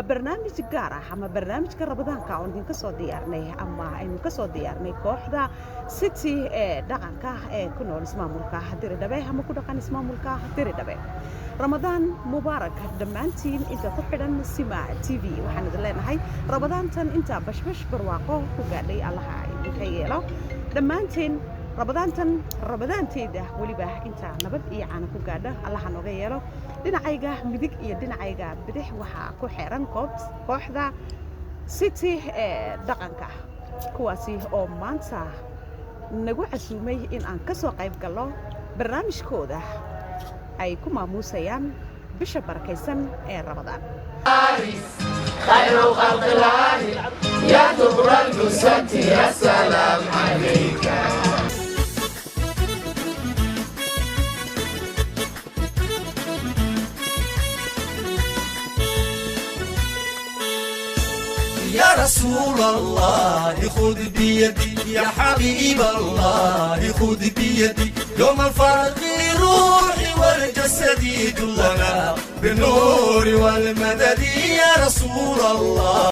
وبرنامج جارة أما برنامج كرمضان كأون دين كسر ديارنا أما إنه كسر ديارنا كوحدة ستي دعان كه كنا نسمع ملكه تري دبي هم كنا كان نسمع ملكه تري دبي رمضان مبارك دمانتين انت كحدن سماع تي في waxaan idin leenahay ramadaantan inta bashbash barwaaqo ku gaadhay allaha idinka yeelo dhammaantiin ramadaanteeda waliba inta nabad iyo caan ku gaadha allaha nooga yeelo dhinacayga midig iyo dhinacayga bidix waxa ku xeeran kooxda city dhaqanka kuwaasi oo maanta nagu casuumay in aan ka soo qayb galno barnaamijkooda ay ku maamuusayaan bisha barakaysan ee Ramadaan khayru khalqillahi ya dubral gusati assalamu alayka يا رسول الله خذ بيدي يا حبيب الله خذ بيدي يوم الفرق روحي والجسد كلنا بالنور والمدد يا رسول الله